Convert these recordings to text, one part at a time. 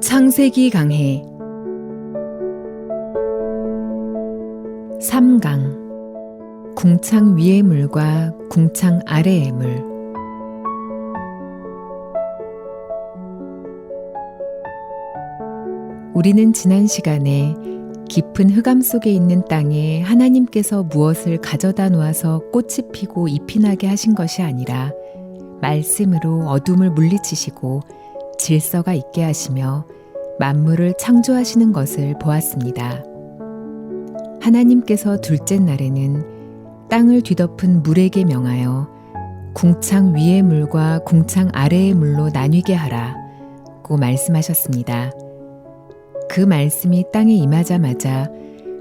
창세기 강해 3강 궁창 위의 물과 궁창 아래의 물. 우리는 지난 시간에 깊은 흑암 속에 있는 땅에 하나님께서 무엇을 가져다 놓아서 꽃이 피고 잎이 나게 하신 것이 아니라 말씀으로 어둠을 물리치시고 질서가 있게 하시며 만물을 창조하시는 것을 보았습니다. 하나님께서 둘째 날에는 땅을 뒤덮은 물에게 명하여 궁창 위의 물과 궁창 아래의 물로 나뉘게 하라고 말씀하셨습니다. 그 말씀이 땅에 임하자마자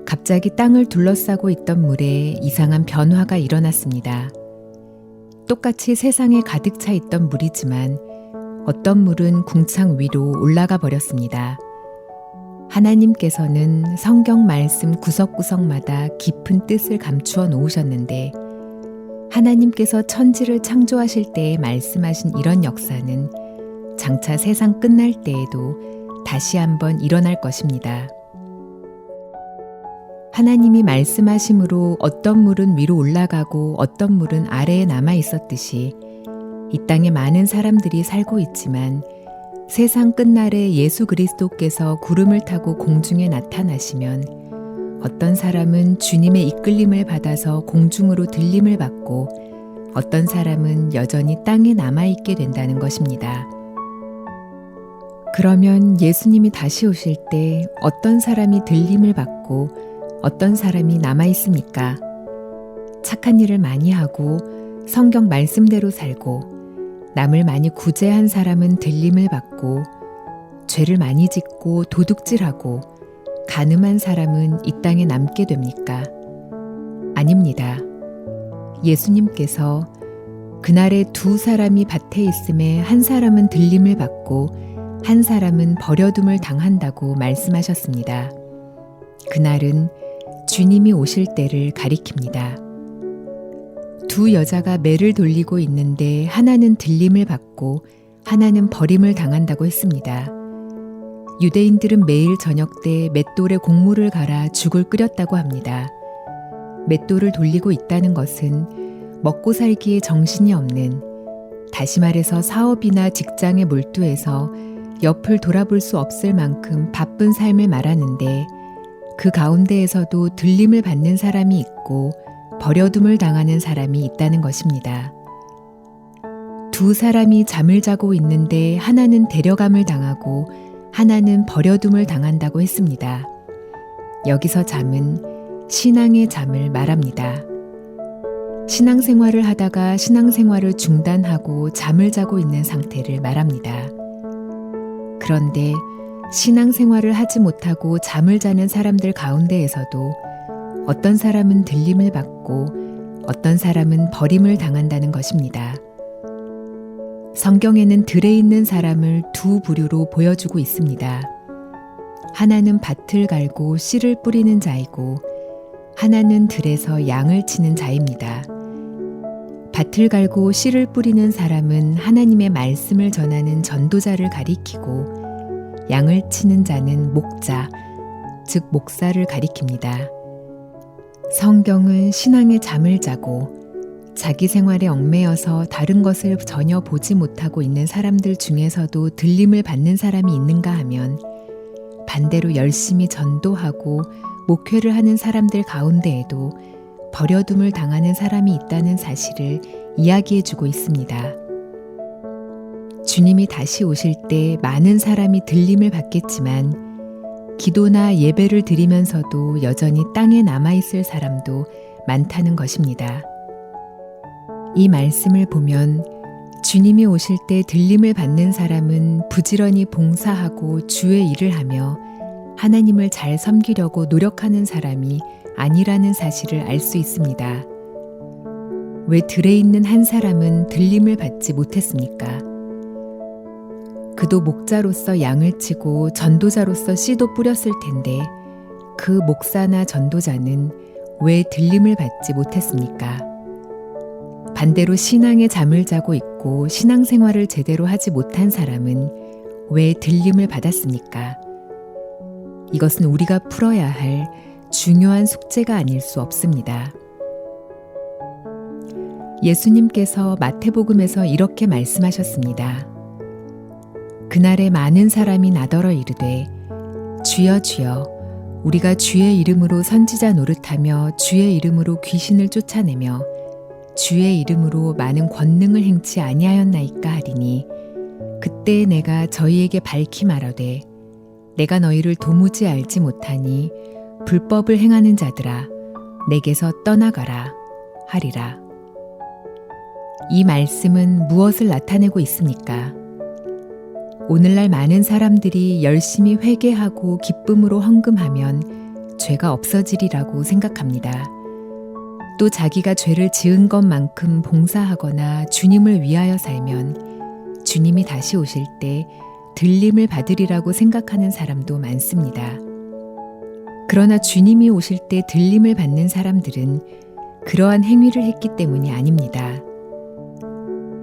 갑자기 땅을 둘러싸고 있던 물에 이상한 변화가 일어났습니다. 똑같이 세상에 가득 차 있던 물이지만 어떤 물은 궁창 위로 올라가 버렸습니다. 하나님께서는 성경 말씀 구석구석마다 깊은 뜻을 감추어 놓으셨는데 하나님께서 천지를 창조하실 때에 말씀하신 이런 역사는 장차 세상 끝날 때에도 다시 한번 일어날 것입니다. 하나님이 말씀하심으로 어떤 물은 위로 올라가고 어떤 물은 아래에 남아 있었듯이 이 땅에 많은 사람들이 살고 있지만 세상 끝날에 예수 그리스도께서 구름을 타고 공중에 나타나시면 어떤 사람은 주님의 이끌림을 받아서 공중으로 들림을 받고 어떤 사람은 여전히 땅에 남아있게 된다는 것입니다. 그러면 예수님이 다시 오실 때 어떤 사람이 들림을 받고 어떤 사람이 남아있습니까? 착한 일을 많이 하고 성경 말씀대로 살고 남을 많이 구제한 사람은 들림을 받고 죄를 많이 짓고 도둑질하고 간음한 사람은 이 땅에 남게 됩니까? 아닙니다. 예수님께서 그날에 두 사람이 밭에 있음에 한 사람은 들림을 받고 한 사람은 버려둠을 당한다고 말씀하셨습니다. 그날은 주님이 오실 때를 가리킵니다. 두 여자가 매를 돌리고 있는데 하나는 들림을 받고 하나는 버림을 당한다고 했습니다. 유대인들은 매일 저녁 때 맷돌에 곡물을 갈아 죽을 끓였다고 합니다. 맷돌을 돌리고 있다는 것은 먹고 살기에 정신이 없는, 다시 말해서 사업이나 직장에 몰두해서 옆을 돌아볼 수 없을 만큼 바쁜 삶을 말하는데 그 가운데에서도 들림을 받는 사람이 있고 버려둠을 당하는 사람이 있다는 것입니다. 두 사람이 잠을 자고 있는데 하나는 데려감을 당하고 하나는 버려둠을 당한다고 했습니다. 여기서 잠은 신앙의 잠을 말합니다. 신앙생활을 하다가 신앙생활을 중단하고 잠을 자고 있는 상태를 말합니다. 그런데 신앙생활을 하지 못하고 잠을 자는 사람들 가운데에서도 어떤 사람은 들림을 받고 어떤 사람은 버림을 당한다는 것입니다. 성경에는 들에 있는 사람을 두 부류로 보여주고 있습니다. 하나는 밭을 갈고 씨를 뿌리는 자이고 하나는 들에서 양을 치는 자입니다. 밭을 갈고 씨를 뿌리는 사람은 하나님의 말씀을 전하는 전도자를 가리키고 양을 치는 자는 목자, 즉 목사를 가리킵니다. 성경은 신앙의 잠을 자고 자기 생활에 얽매여서 다른 것을 전혀 보지 못하고 있는 사람들 중에서도 들림을 받는 사람이 있는가 하면 반대로 열심히 전도하고 목회를 하는 사람들 가운데에도 버려둠을 당하는 사람이 있다는 사실을 이야기해주고 있습니다. 주님이 다시 오실 때 많은 사람이 들림을 받겠지만 기도나 예배를 드리면서도 여전히 땅에 남아있을 사람도 많다는 것입니다. 이 말씀을 보면 주님이 오실 때 들림을 받는 사람은 부지런히 봉사하고 주의 일을 하며 하나님을 잘 섬기려고 노력하는 사람이 아니라는 사실을 알 수 있습니다. 왜 들에 있는 한 사람은 들림을 받지 못했습니까? 그도 목자로서 양을 치고 전도자로서 씨도 뿌렸을 텐데 그 목사나 전도자는 왜 들림을 받지 못했습니까? 반대로 신앙의 잠을 자고 있고 신앙생활을 제대로 하지 못한 사람은 왜 들림을 받았습니까? 이것은 우리가 풀어야 할 중요한 숙제가 아닐 수 없습니다. 예수님께서 마태복음에서 이렇게 말씀하셨습니다. 그날에 많은 사람이 나더러 이르되 주여 주여 우리가 주의 이름으로 선지자 노릇하며 주의 이름으로 귀신을 쫓아내며 주의 이름으로 많은 권능을 행치 아니하였나이까 하리니 그때 내가 저희에게 밝히 말하되 내가 너희를 도무지 알지 못하니 불법을 행하는 자들아 내게서 떠나가라 하리라. 이 말씀은 무엇을 나타내고 있습니까? 오늘날 많은 사람들이 열심히 회개하고 기쁨으로 헌금하면 죄가 없어지리라고 생각합니다. 또 자기가 죄를 지은 것만큼 봉사하거나 주님을 위하여 살면 주님이 다시 오실 때 들림을 받으리라고 생각하는 사람도 많습니다. 그러나 주님이 오실 때 들림을 받는 사람들은 그러한 행위를 했기 때문이 아닙니다.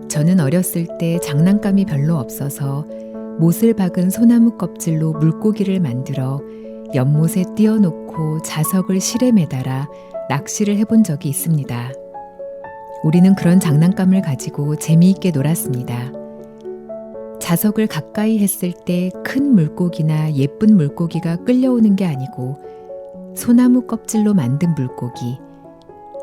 저는 어렸을 때 장난감이 별로 없어서 못을 박은 소나무 껍질로 물고기를 만들어 연못에 띄워놓고 자석을 실에 매달아 낚시를 해본 적이 있습니다. 우리는 그런 장난감을 가지고 재미있게 놀았습니다. 자석을 가까이 했을 때 큰 물고기나 예쁜 물고기가 끌려오는 게 아니고 소나무 껍질로 만든 물고기,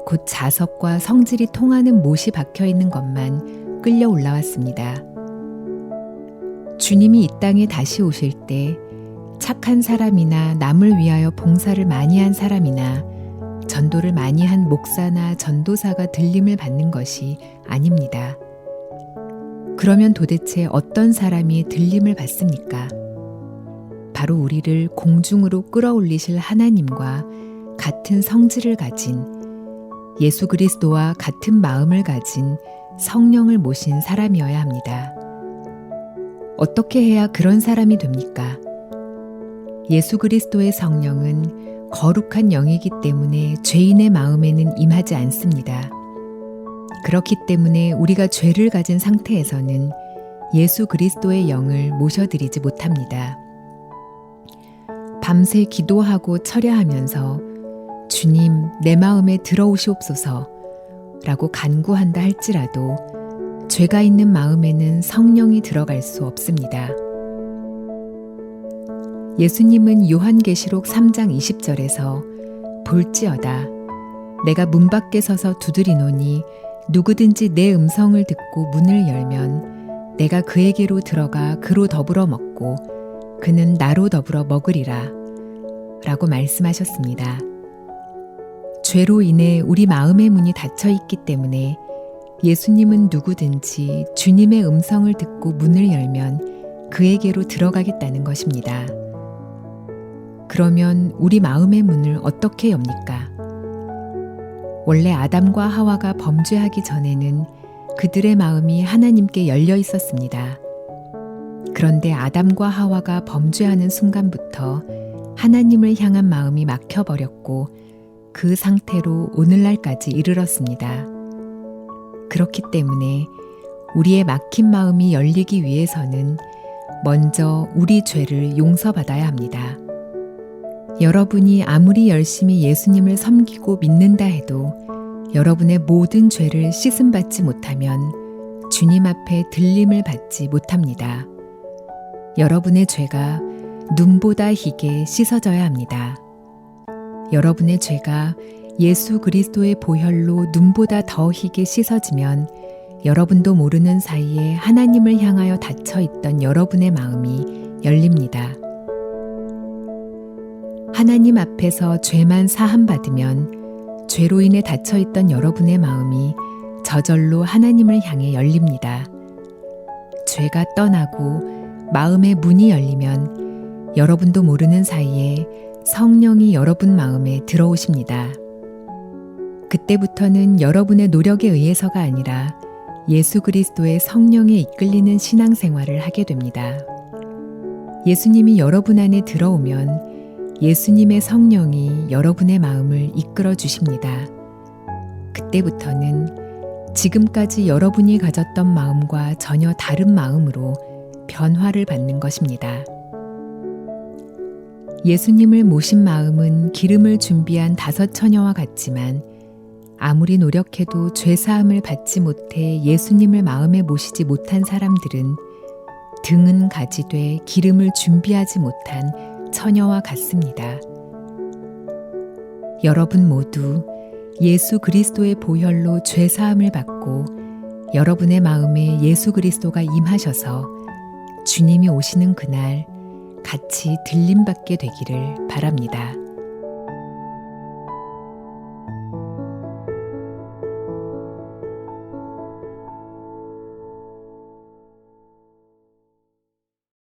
곧 자석과 성질이 통하는 못이 박혀 있는 것만 끌려 올라왔습니다. 주님이 이 땅에 다시 오실 때 착한 사람이나 남을 위하여 봉사를 많이 한 사람이나 전도를 많이 한 목사나 전도사가 들림을 받는 것이 아닙니다. 그러면 도대체 어떤 사람이 들림을 받습니까? 바로 우리를 공중으로 끌어올리실 하나님과 같은 성질을 가진 예수 그리스도와 같은 마음을 가진 성령을 모신 사람이어야 합니다. 어떻게 해야 그런 사람이 됩니까? 예수 그리스도의 성령은 거룩한 영이기 때문에 죄인의 마음에는 임하지 않습니다. 그렇기 때문에 우리가 죄를 가진 상태에서는 예수 그리스도의 영을 모셔드리지 못합니다. 밤새 기도하고 철야하면서 주님 내 마음에 들어오시옵소서 라고 간구한다 할지라도 죄가 있는 마음에는 성령이 들어갈 수 없습니다. 예수님은 요한계시록 3장 20절에서 볼지어다 내가 문 밖에 서서 두드리노니 누구든지 내 음성을 듣고 문을 열면 내가 그에게로 들어가 그로 더불어 먹고 그는 나로 더불어 먹으리라 라고 말씀하셨습니다. 죄로 인해 우리 마음의 문이 닫혀 있기 때문에 예수님은 누구든지 주님의 음성을 듣고 문을 열면 그에게로 들어가겠다는 것입니다. 그러면 우리 마음의 문을 어떻게 엽니까? 원래 아담과 하와가 범죄하기 전에는 그들의 마음이 하나님께 열려 있었습니다. 그런데 아담과 하와가 범죄하는 순간부터 하나님을 향한 마음이 막혀버렸고 그 상태로 오늘날까지 이르렀습니다. 그렇기 때문에 우리의 막힌 마음이 열리기 위해서는 먼저 우리 죄를 용서받아야 합니다. 여러분이 아무리 열심히 예수님을 섬기고 믿는다 해도 여러분의 모든 죄를 씻음받지 못하면 주님 앞에 들림을 받지 못합니다. 여러분의 죄가 눈보다 희게 씻어져야 합니다. 여러분의 죄가 예수 그리스도의 보혈로 눈보다 더 희게 씻어지면 여러분도 모르는 사이에 하나님을 향하여 닫혀 있던 여러분의 마음이 열립니다. 하나님 앞에서 죄만 사함받으면 죄로 인해 닫혀 있던 여러분의 마음이 저절로 하나님을 향해 열립니다. 죄가 떠나고 마음의 문이 열리면 여러분도 모르는 사이에 성령이 여러분 마음에 들어오십니다. 그때부터는 여러분의 노력에 의해서가 아니라 예수 그리스도의 성령에 이끌리는 신앙생활을 하게 됩니다. 예수님이 여러분 안에 들어오면 예수님의 성령이 여러분의 마음을 이끌어 주십니다. 그때부터는 지금까지 여러분이 가졌던 마음과 전혀 다른 마음으로 변화를 받는 것입니다. 예수님을 모신 마음은 기름을 준비한 5 처녀와 같지만 아무리 노력해도 죄사함을 받지 못해 예수님을 마음에 모시지 못한 사람들은 등은 가지되 기름을 준비하지 못한 처녀와 같습니다. 여러분 모두 예수 그리스도의 보혈로 죄사함을 받고 여러분의 마음에 예수 그리스도가 임하셔서 주님이 오시는 그날 같이 들림받게 되기를 바랍니다.